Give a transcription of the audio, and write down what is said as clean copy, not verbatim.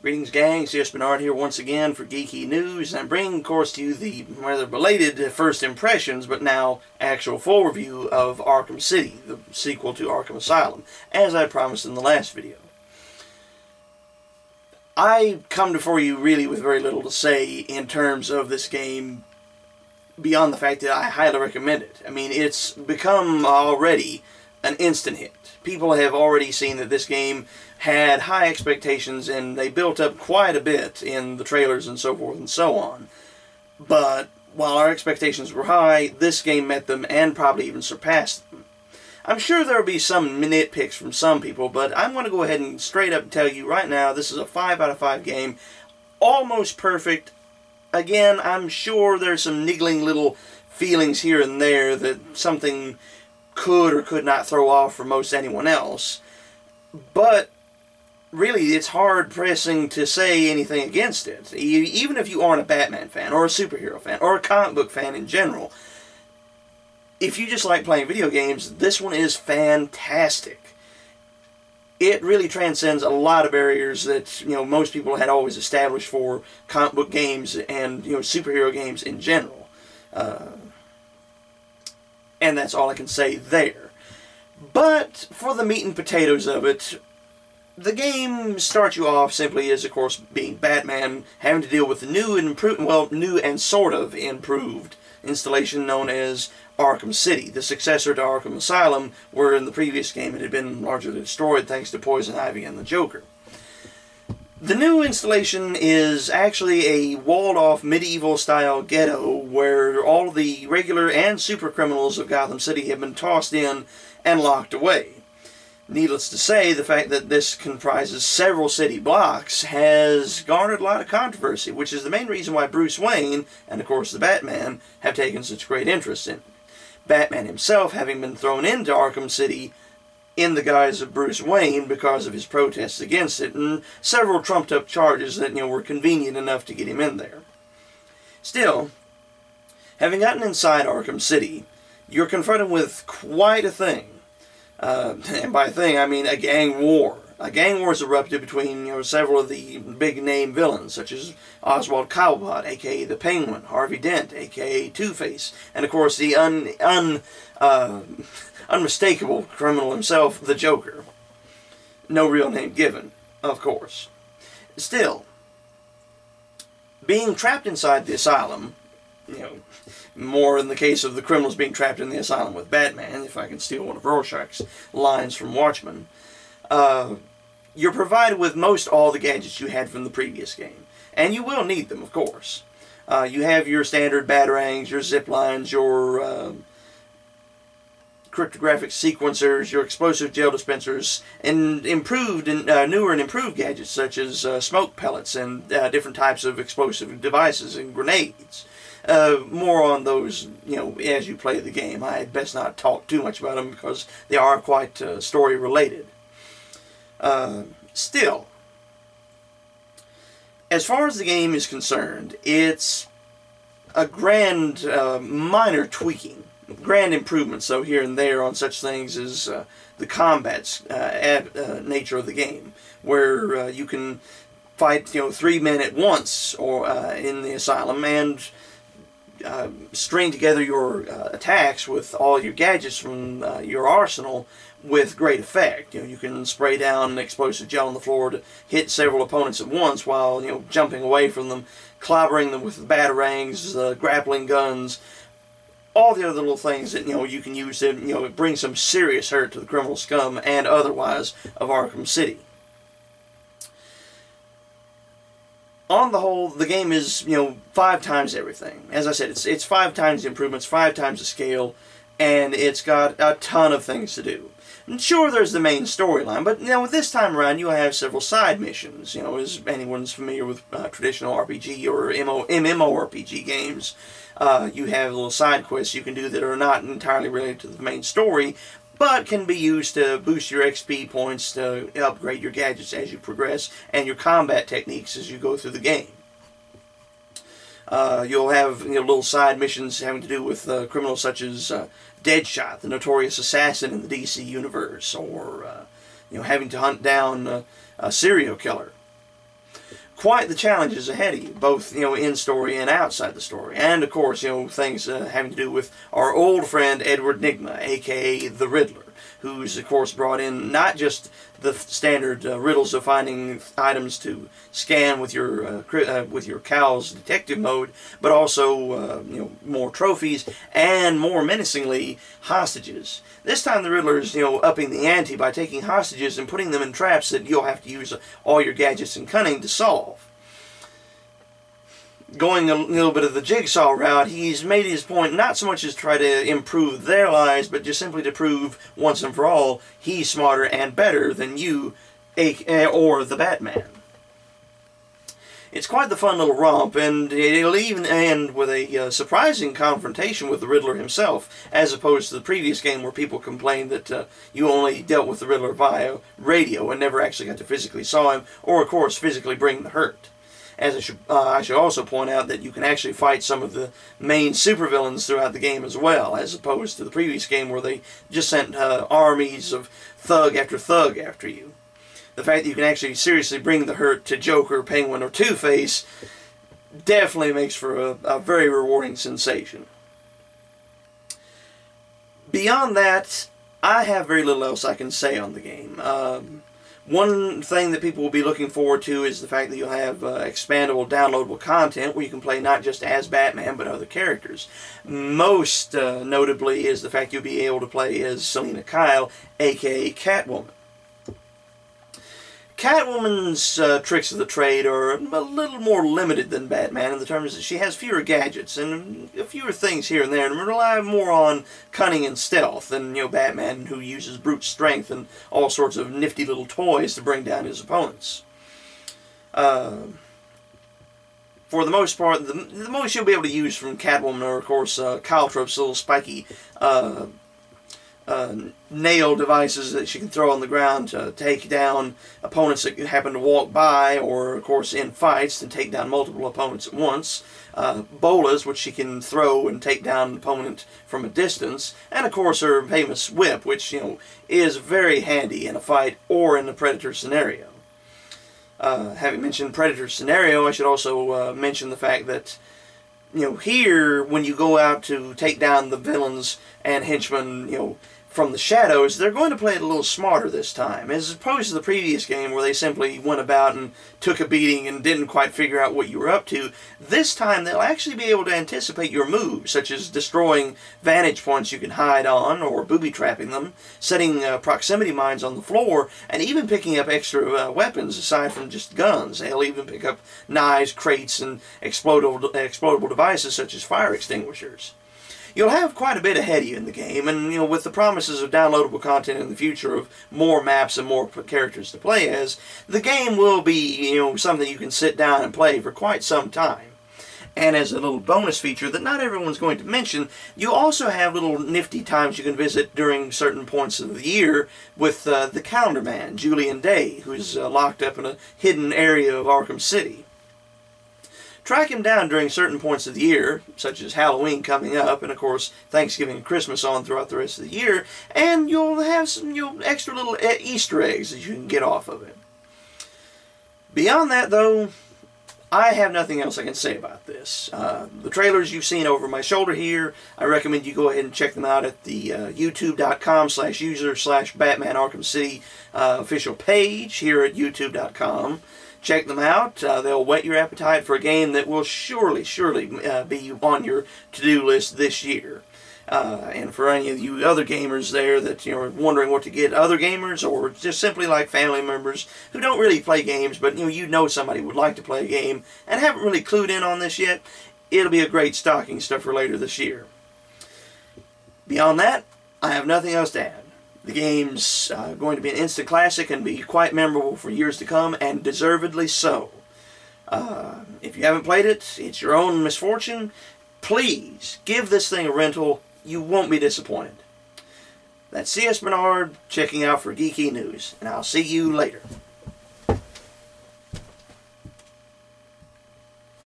Greetings, gang. It's just Bernard here once again for Geeky News. I'm bringing, of course, to you the rather belated first impressions, but now actual full review of Arkham City, the sequel to Arkham Asylum, as I promised in the last video. I come before you really with very little to say in terms of this game, beyond the fact that I highly recommend it. I mean, it's become already an instant hit. People have already seen that this game had high expectations, and they built up quite a bit in the trailers and so forth and so on. But while our expectations were high, this game met them and probably even surpassed them. I'm sure there will be some nitpicks from some people, but I'm going to go ahead and straight up tell you right now, this is a 5 out of 5 game. Almost perfect. Again, I'm sure there's some niggling little feelings here and there that something could or could not throw off for most anyone else. But really, it's hard pressing to say anything against it. Even if you aren't a Batman fan, or a superhero fan, or a comic book fan in general, if you just like playing video games, this one is fantastic. It really transcends a lot of barriers that most people had always established for comic book games and superhero games in general. And that's all I can say there. But for the meat and potatoes of it, the game starts you off simply as, of course, being Batman, having to deal with the new and improved, well, new and sort of improved installation known as Arkham City, the successor to Arkham Asylum, where in the previous game it had been largely destroyed thanks to Poison Ivy and the Joker. The new installation is actually a walled-off medieval-style ghetto where all the regular and super criminals of Gotham City have been tossed in and locked away. Needless to say, the fact that this comprises several city blocks has garnered a lot of controversy, which is the main reason why Bruce Wayne, and of course the Batman, have taken such great interest in it. Batman himself having been thrown into Arkham City in the guise of Bruce Wayne because of his protests against it, and several trumped-up charges that were convenient enough to get him in there. Still, having gotten inside Arkham City, you're confronted with quite a thing. And by thing, I mean a gang war. A gang war has erupted between several of the big-name villains, such as Oswald Cobblepot, a.k.a. the Penguin, Harvey Dent, a.k.a. Two-Face, and of course the unmistakable criminal himself, the Joker. No real name given, of course. Still, being trapped inside the asylum, more in the case of the criminals being trapped in the asylum with Batman, if I can steal one of Rorschach's lines from Watchmen, you're provided with most all the gadgets you had from the previous game. And you will need them, of course. You have your standard batarangs, your zip lines, your cryptographic sequencers, your explosive gel dispensers, and newer and improved gadgets such as smoke pellets and different types of explosive devices and grenades. More on those, as you play the game. I'd best not talk too much about them because they are quite story related. Still, as far as the game is concerned, it's a grand, minor tweaking. Grand improvements, though, here and there on such things as the combat's nature of the game, where you can fight 3 men at once or in the asylum and string together your attacks with all your gadgets from your arsenal with great effect. You can spray down explosive gel on the floor to hit several opponents at once while jumping away from them, clobbering them with batarangs, grappling guns, all the other little things that you can use to bring some serious hurt to the criminal scum and otherwise of Arkham City. On the whole, the game is 5 times everything. As I said, it's 5 times the improvements, 5 times the scale, and it's got a ton of things to do. And sure, there's the main storyline, but with this time around, you have several side missions. As anyone's familiar with traditional RPG or MMORPG games, you have little side quests you can do that are not entirely related to the main story, but can be used to boost your XP points, to upgrade your gadgets as you progress, and your combat techniques as you go through the game. You'll have little side missions having to do with criminals such as Deadshot, the notorious assassin in the DC universe, or having to hunt down a serial killer. quite the challenges ahead of you, both, you know, in story and outside the story. And, of course, you know, things having to do with our old friend Edward Nygma, a.k.a. the Riddler, who's, of course, brought in not just the standard riddles of finding items to scan with your Cowl's detective mode, but also, you know, more trophies, and more menacingly, hostages. This time the Riddler's, you know, upping the ante by taking hostages and putting them in traps that you'll have to use all your gadgets and cunning to solve. Going a little bit of the Jigsaw route, he's made his point not so much as try to improve their lives, but just simply to prove, once and for all, he's smarter and better than you, or the Batman. It's quite the fun little romp, and it'll even end with a surprising confrontation with the Riddler himself, as opposed to the previous game where people complained that you only dealt with the Riddler via radio and never actually got to physically saw him, or of course physically bring the hurt. As I should also point out that you can actually fight some of the main supervillains throughout the game as well, as opposed to the previous game where they just sent armies of thug after you. The fact that you can actually seriously bring the hurt to Joker, Penguin, or Two-Face definitely makes for a very rewarding sensation. Beyond that, I have very little else I can say on the game. One thing that people will be looking forward to is the fact that you'll have expandable, downloadable content where you can play not just as Batman, but other characters. Most notably is the fact you'll be able to play as Selina Kyle, aka Catwoman. Catwoman's tricks of the trade are a little more limited than Batman in the terms that she has fewer gadgets and fewer things here and there, and rely more on cunning and stealth than, you know, Batman, who uses brute strength and all sorts of nifty little toys to bring down his opponents. For the most part, the most you'll be able to use from Catwoman are, of course, Caltrope's little spiky nail devices that she can throw on the ground to take down opponents that happen to walk by, or of course in fights to take down multiple opponents at once. Bolas, which she can throw and take down an opponent from a distance, and of course her famous whip, which, you know, is very handy in a fight or in a Predator scenario. Having mentioned Predator scenario, I should also mention the fact that, you know, here when you go out to take down the villains and henchmen, you know, from the shadows, they're going to play it a little smarter this time, as opposed to the previous game where they simply went about and took a beating and didn't quite figure out what you were up to. This time they'll actually be able to anticipate your moves, such as destroying vantage points you can hide on, or booby-trapping them, setting proximity mines on the floor, and even picking up extra weapons aside from just guns. They'll even pick up knives, crates, and explodable devices such as fire extinguishers. You'll have quite a bit ahead of you in the game, and, you know, with the promises of downloadable content in the future of more maps and more characters to play as, the game will be, you know, something you can sit down and play for quite some time. And as a little bonus feature that not everyone's going to mention, you also have little nifty times you can visit during certain points of the year with the Calendar Man, Julian Day, who's locked up in a hidden area of Arkham City. Track him down during certain points of the year, such as Halloween coming up, and of course Thanksgiving and Christmas on throughout the rest of the year, and you'll have some, you know, extra little Easter eggs that you can get off of it. Beyond that, though, I have nothing else I can say about this. The trailers you've seen over my shoulder here, I recommend you go ahead and check them out at the youtube.com/user/Batman Arkham City official page here at youtube.com. Check them out. They'll whet your appetite for a game that will surely be on your to-do list this year. And for any of you other gamers there that, you know, are wondering what to get, other gamers or just simply like family members who don't really play games, but you know somebody would like to play a game and haven't really clued in on this yet, it'll be a great stocking stuffer later this year. Beyond that, I have nothing else to add. The game's going to be an instant classic and be quite memorable for years to come, and deservedly so. If you haven't played it, it's your own misfortune. Please, give this thing a rental. You won't be disappointed. That's C.S. Bernard checking out for Geeky News, and I'll see you later.